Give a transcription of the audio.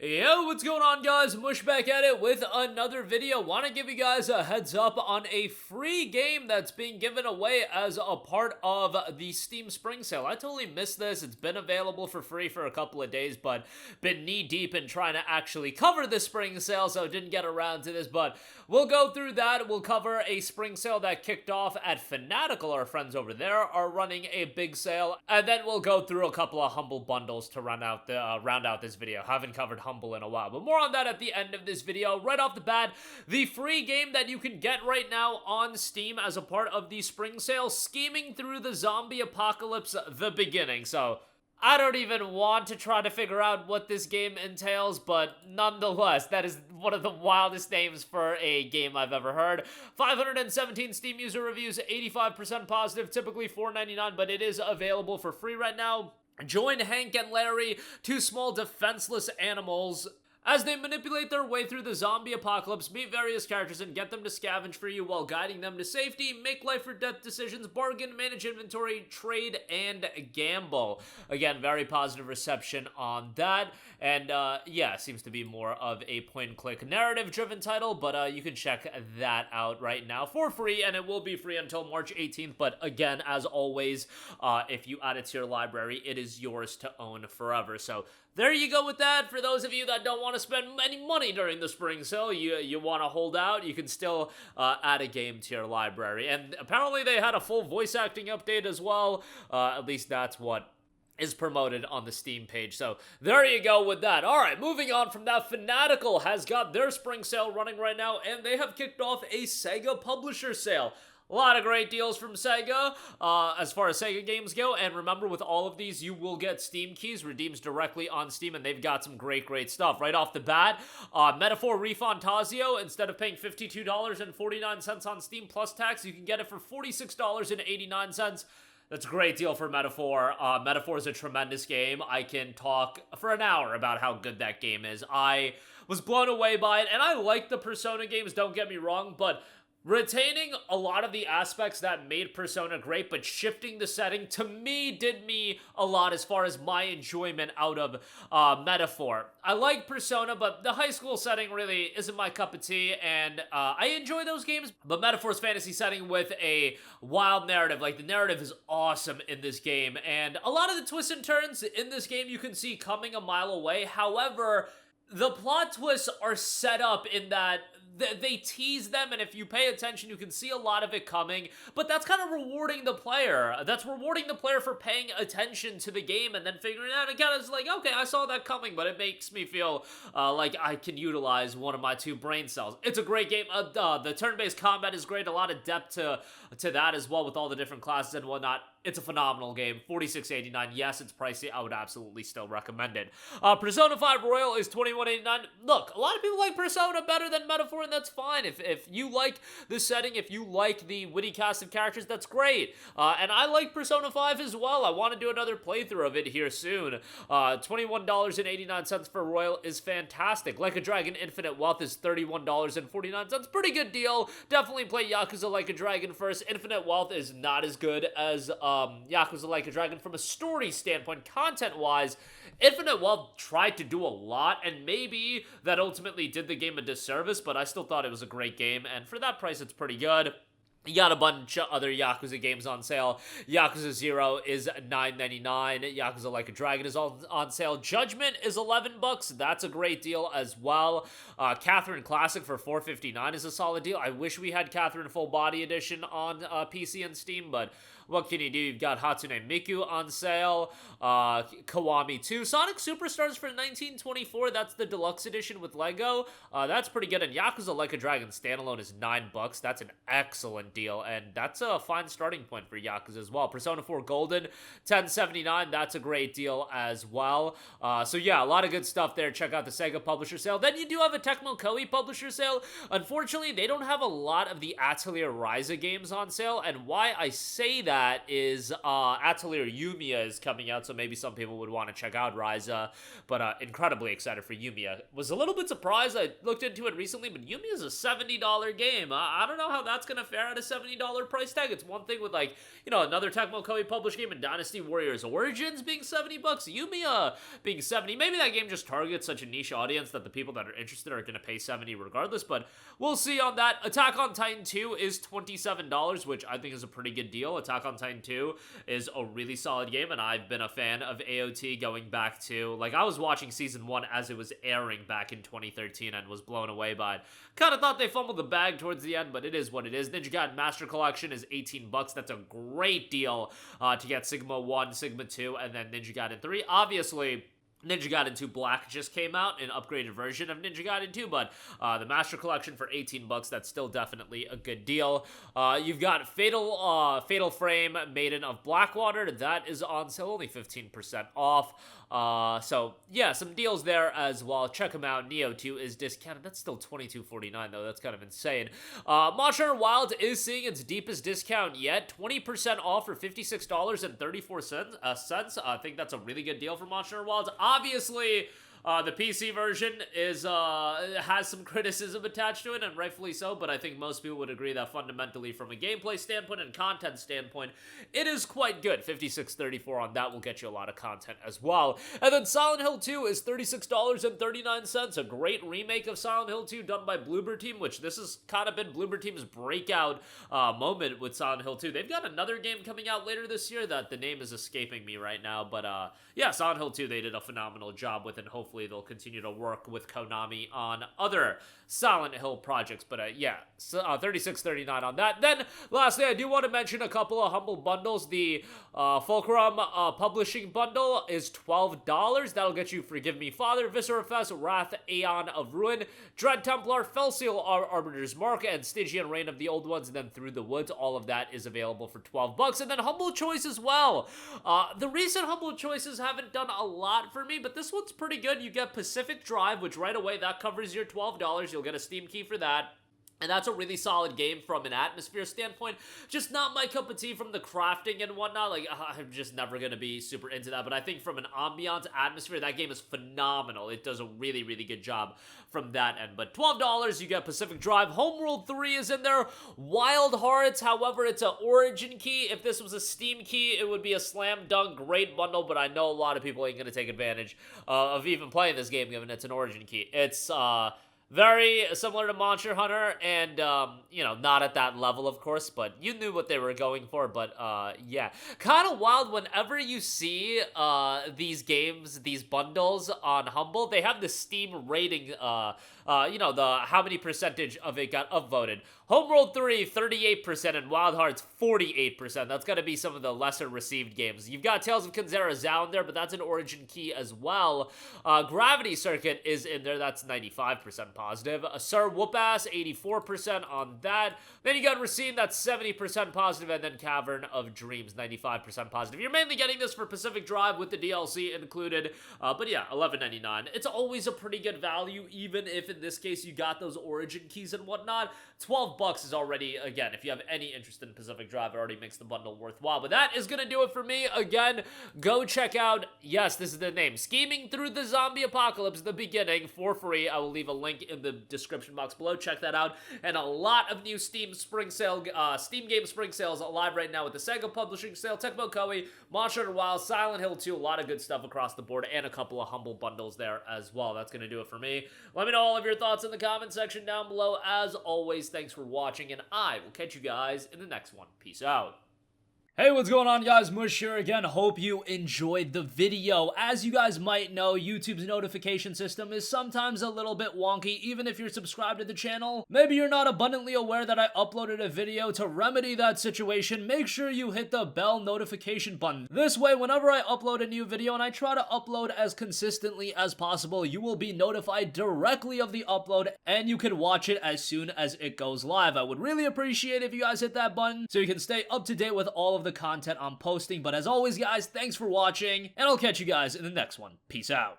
Yo, what's going on, guys? Mush back at it with another video. Want to give you guys a heads up on a free game that's being given away as a part of the Steam Spring Sale. I totally missed this. It's been available for free for a couple of days, but been knee-deep in trying to actually cover the Spring Sale, so didn't get around to this, but we'll go through that. We'll cover a Spring Sale that kicked off at Fanatical. Our friends over there are running a big sale, and then we'll go through a couple of Humble bundles to round out this video. Haven't covered Humble in a while, but more on that at the end of this video. Right off the bat, the free game that you can get right now on Steam as a part of the Spring Sale, Scheming Through the Zombie Apocalypse: The Beginning. So I don't even want to try to figure out what this game entails, but nonetheless, that is one of the wildest names for a game I've ever heard. 517 Steam user reviews, 85% positive, typically $4.99, but it is available for free right now. Join Hank and Larry, two small defenseless animals, as they manipulate their way through the zombie apocalypse, meet various characters, and get them to scavenge for you while guiding them to safety, make life or death decisions, bargain, manage inventory, trade, and gamble. Again, very positive reception on that, and yeah, seems to be more of a point-and-click narrative-driven title, but you can check that out right now for free, and it will be free until March 18th, but again, as always, if you add it to your library, it is yours to own forever. So there you go with that. For those of you that don't want to spend any money during the spring sale, you want to hold out, you can still add a game to your library. And apparently they had a full voice acting update as well. At least that's what is promoted on the Steam page. So there you go with that. All right, moving on from that, Fanatical has got their spring sale running right now, and they have kicked off a Sega publisher sale. A lot of great deals from Sega as far as Sega games go, and remember, with all of these, you will get Steam keys, redeems directly on Steam, and they've got some great stuff. Right off the bat, Metaphor Refantasio, instead of paying $52.49 on Steam plus tax, you can get it for $46.89. That's a great deal for Metaphor. Metaphor is a tremendous game. I can talk for an hour about how good that game is. I was blown away by it, and I like the Persona games, don't get me wrong, but retaining a lot of the aspects that made Persona great, but shifting the setting, to me, did me a lot as far as my enjoyment out of Metaphor. I like Persona, but the high school setting really isn't my cup of tea, and I enjoy those games, but Metaphor's fantasy setting with a wild narrative, like, the narrative is awesome in this game, and a lot of the twists and turns in this game you can see coming a mile away. However, the plot twists are set up in that they tease them, and if you pay attention, you can see a lot of it coming, but that's kind of rewarding the player. That's rewarding the player for paying attention to the game and then figuring out, and kind of like, okay, I saw that coming, but it makes me feel like I can utilize one of my two brain cells. It's a great game. The turn-based combat is great, a lot of depth to that as well with all the different classes and whatnot. It's a phenomenal game. $46.89. Yes, it's pricey. I would absolutely still recommend it. Persona 5 Royal is $21.89. Look, a lot of people like Persona better than Metaphor, and that's fine. If you like the setting, if you like the witty cast of characters, that's great. And I like Persona 5 as well. I want to do another playthrough of it here soon. $21.89 for Royal is fantastic. Like a Dragon Infinite Wealth is $31.49. Pretty good deal. Definitely play Yakuza Like a Dragon first. Infinite Wealth is not as good as Yakuza Like a Dragon from a story standpoint. Content-wise, Infinite Wealth tried to do a lot, and maybe that ultimately did the game a disservice, but I still thought it was a great game, and for that price, it's pretty good. You got a bunch of other Yakuza games on sale. Yakuza 0 is $9.99. Yakuza Like a Dragon is on sale. Judgment is $11. That's a great deal as well. Catherine Classic for $4.59 is a solid deal. I wish we had Catherine Full Body Edition on PC and Steam, but what can you do? You've got Hatsune Miku on sale, Kiwami 2, Sonic Superstars for $19.24. That's the deluxe edition with Lego. That's pretty good. And Yakuza Like a Dragon standalone is $9. That's an excellent deal, and that's a fine starting point for Yakuza as well. Persona 4 Golden, $10.79. That's a great deal as well. So yeah, a lot of good stuff there. Check out the Sega publisher sale. Then you do have a Tecmo Koei publisher sale. Unfortunately, they don't have a lot of the Atelier Ryza games on sale, and why I say that that is Atelier Yumiya is coming out, so maybe some people would want to check out Ryza, but incredibly excited for Yumiya. Was a little bit surprised. I looked into it recently, but Yumiya is a $70 game. I don't know how that's gonna fare at a $70 price tag. It's one thing with, like, you know, another Tecmo Koei published game in Dynasty Warriors Origins being $70, Yumiya being 70. Maybe that game just targets such a niche audience that the people that are interested are gonna pay 70 regardless, but we'll see on that. Attack on Titan 2 is $27, which I think is a pretty good deal. Attack on Titan 2 is a really solid game, and I've been a fan of AOT going back to, like, I was watching Season 1 as it was airing back in 2013 and was blown away by it. Kind of thought they fumbled the bag towards the end, but it is what it is. Ninja Gaiden Master Collection is $18. That's a great deal to get Sigma 1, Sigma 2, and then Ninja Gaiden 3. Obviously, Ninja Gaiden 2 Black just came out, an upgraded version of Ninja Gaiden 2, but the Master Collection for $18, that's still definitely a good deal. You've got Fatal Frame Maiden of Blackwater. That is on sale, only 15% off. So yeah, some deals there as well. Check them out. Neo 2 is discounted. That's still $22.49 though. That's kind of insane. Monster Hunter Wilds is seeing its deepest discount yet. 20% off for $56.34. I think that's a really good deal for Monster Hunter Wilds. Obviously, the PC version has some criticism attached to it, and rightfully so, but I think most people would agree that fundamentally from a gameplay standpoint and content standpoint, it is quite good. $56.34 on that will get you a lot of content as well. And then Silent Hill 2 is $36.39, a great remake of Silent Hill 2 done by Bloober Team, which this has kind of been Bloober Team's breakout moment with Silent Hill 2. They've got another game coming out later this year that the name is escaping me right now, but yeah, Silent Hill 2 they did a phenomenal job with, and hopefully they'll continue to work with Konami on other Silent Hill projects. But yeah, $36.39 on that. Then lastly, I do want to mention a couple of humble bundles. The Fulqrum Publishing Bundle is $12. That'll get you Forgive Me Father, Viscera Fest, Wrath Aeon of Ruin, Dread Templar, Felseal Arbiter's Mark, and Stygian Reign of the Old Ones, and then Through the Woods. All of that is available for $12. And then Humble Choice as well. The recent Humble Choices haven't done a lot for me, but this one's pretty good. You get Pacific Drive, which right away, that covers your $12. You'll get a Steam key for that. And that's a really solid game from an atmosphere standpoint. Just not my cup of tea from the crafting and whatnot. Like, I'm just never going to be super into that. But I think from an ambiance atmosphere, that game is phenomenal. It does a really, really good job from that end. But $12, you get Pacific Drive. Homeworld 3 is in there. Wild Hearts, however, it's an Origin key. If this was a Steam key, it would be a slam dunk great bundle. But I know a lot of people ain't going to take advantage of even playing this game, given it's an Origin key. It's, very similar to Monster Hunter, and, you know, not at that level, of course, but you knew what they were going for, but, yeah. Kind of wild whenever you see, these games, these bundles on Humble, they have the Steam rating, you know, how many percentage of it got upvoted. Homeworld 3, 38%, and Wild Hearts, 48%. That's gotta be some of the lesser received games. You've got Tales of Kenzera Zao in there, but that's an Origin key as well. Gravity Circuit is in there, that's 95% positive. Sir Whoopass, 84% on that. Then you got Racine, that's 70% positive, and then Cavern of Dreams, 95% positive. You're mainly getting this for Pacific Drive with the DLC included, but yeah, $11.99. It's always a pretty good value, even if in this case you got those Origin keys and whatnot. $12 is already, again, if you have any interest in Pacific Drive, it already makes the bundle worthwhile. But that is going to do it for me. Again, go check out, yes, this is the name, Scheming Through the Zombie Apocalypse, the beginning, for free. I will leave a link in the description box below. Check that out. And a lot of new Steam game spring sales live right now with the Sega Publishing Sale, Tecmo Koei, Monster Hunter Wilds, Silent Hill 2, a lot of good stuff across the board, and a couple of humble bundles there as well. That's going to do it for me. Let me know all of your thoughts in the comment section down below. As always, thanks for watching, and I will catch you guys in the next one. Peace out. Hey, what's going on, guys? Mush here again. Hope you enjoyed the video. As you guys might know, YouTube's notification system is sometimes a little bit wonky, even if you're subscribed to the channel. Maybe you're not abundantly aware that I uploaded a video. To remedy that situation, make sure you hit the bell notification button. This way, whenever I upload a new video, and I try to upload as consistently as possible, you will be notified directly of the upload, and you can watch it as soon as it goes live. I would really appreciate it if you guys hit that button so you can stay up to date with all of the content I'm posting. But as always, guys, thanks for watching, and I'll catch you guys in the next one. Peace out.